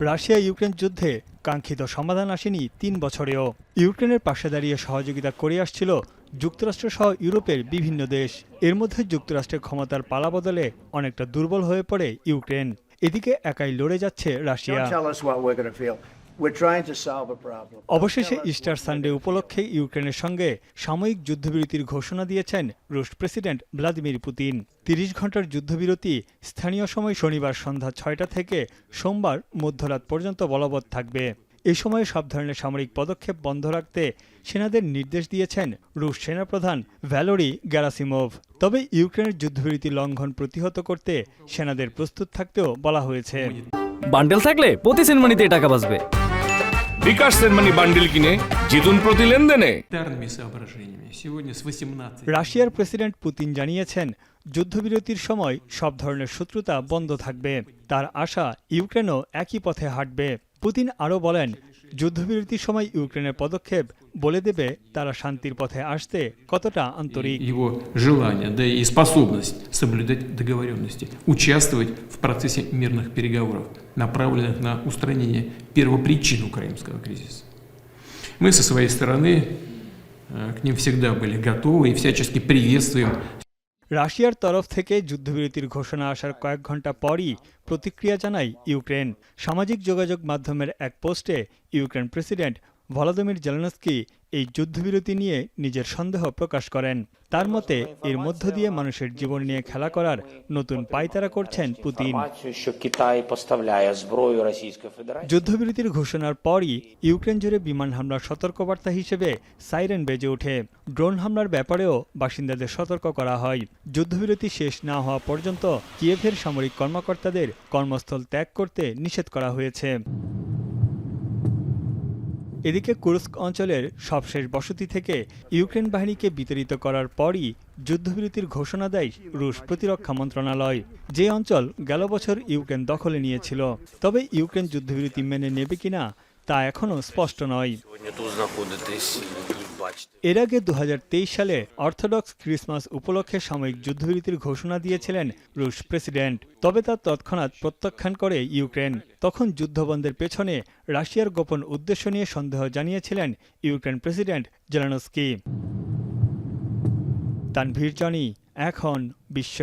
Russia Ukraine যুদ্ধে কাঙ্ক্ষিত সমাধান আসেনি ৩ বছরেও। ইউক্রেনের পাশে দাঁড়িয়ে সহযোগিতা করে আসছিল যুক্তরাষ্ট্র সহ ইউরোপের বিভিন্ন দেশ। এর মধ্যে যুক্তরাষ্ট্রের ক্ষমতার পালাবদলে অনেকটা দুর্বল হয়ে পড়ে ইউক্রেন। এদিকে একাই লড়ে যাচ্ছে রাশিয়া। অবশেষে ইস্টার সানডে উপলক্ষে ইউক্রেনের সঙ্গে সাময়িক যুদ্ধবিরতির ঘোষণা দিয়েছেন রুশ প্রেসিডেন্ট ভ্লাদিমির পুতিন। ৩০ ঘণ্টার যুদ্ধবিরতি স্থানীয় সময় শনিবার সন্ধ্যা ৬টা থেকে সোমবার মধ্যরাত পর্যন্ত বলবৎ থাকবে। এ সময়ে সব ধরনের সামরিক পদক্ষেপ বন্ধ রাখতে সেনাদের নির্দেশ দিয়েছেন রুশ সেনাপ্রধান ভ্যালোরি গ্যারাসিমোভ। তবে ইউক্রেনের যুদ্ধবিরতি লঙ্ঘন প্রতিহত করতে সেনাদের প্রস্তুত থাকতেও বলা হয়েছে। বান্ডেল থাকলে প্রতি সেনমানিতে টাকা বাঁচবে। বিকাশ সেনমানি বান্ডেল কিনে জিতুন প্রতি লেনদেনে। রাশিয়ার প্রেসিডেন্ট পুতিন জানিয়েছেন, যুদ্ধবিরতির সময় সব ধরনের শত্রুতা বন্ধ থাকবে। তার আশা ইউক্রেনও একই পথে হাঁটবে। পুতিন আরও বলেন, যুদ্ধবিরতির সময় ইউক্রেনের পদক্ষেপ বলে দেবে তারা শান্তির পথে আসতে কতটা আন্তরিক। Его желание, да и способность соблюдать договоренности, участвовать в процессе мирных переговоров, направленных на устранение первопричин украинского кризиса. Мы со своей стороны к ним всегда были готовы и всячески приветствуем. রাশিয়ার তরফ থেকে যুদ্ধবিরতির ঘোষণা আসার কয়েক ঘণ্টা পরই প্রতিক্রিয়া জানায় ইউক্রেন। সামাজিক যোগাযোগ মাধ্যমের এক পোস্টে ইউক্রেন প্রেসিডেন্ট ভলোদিমির জেলেনস্কি এই যুদ্ধবিরতি নিয়ে নিজের সন্দেহ প্রকাশ করেন। তার মতে, এর মধ্য দিয়ে মানুষের জীবন নিয়ে খেলা করার নতুন পায়তারা করছেন পুতিন। যুদ্ধবিরতির ঘোষণার পরই ইউক্রেন জুড়ে বিমান হামলার সতর্কবার্তা হিসেবে সাইরেন বেজে ওঠে। ড্রোন হামলার ব্যাপারেও বাসিন্দাদের সতর্ক করা হয়। যুদ্ধবিরতি শেষ না হওয়া পর্যন্ত কিয়েভের সামরিক কর্মকর্তাদের কর্মস্থল ত্যাগ করতে নিষেধ করা হয়েছে। এদিকে কুর্স্ক অঞ্চলের সবশেষ বসতি থেকে ইউক্রেন বাহিনীকে বিতাড়িত করার পরই যুদ্ধবিরতির ঘোষণা দেয় রুশ প্রতিরক্ষা মন্ত্রণালয়। যে অঞ্চল গেল বছর ইউক্রেন দখলে নিয়েছিল। তবে ইউক্রেন যুদ্ধবিরতি মেনে নেবে কিনা তা এখনও স্পষ্ট নয়। এর আগে ২০২৩ সালে অর্থোডক্স ক্রিসমাস উপলক্ষে সাময়িক যুদ্ধবিরতির ঘোষণা দিয়েছিলেন রুশ প্রেসিডেন্ট। তবে তা তৎক্ষণাৎ প্রত্যাখ্যান করে ইউক্রেন। তখন যুদ্ধবন্ধের পেছনে রাশিয়ার গোপন উদ্দেশ্য নিয়ে সন্দেহ জানিয়েছিলেন Ukraine president Zelensky. Tanvir Johnny, এখন বিশ্ব।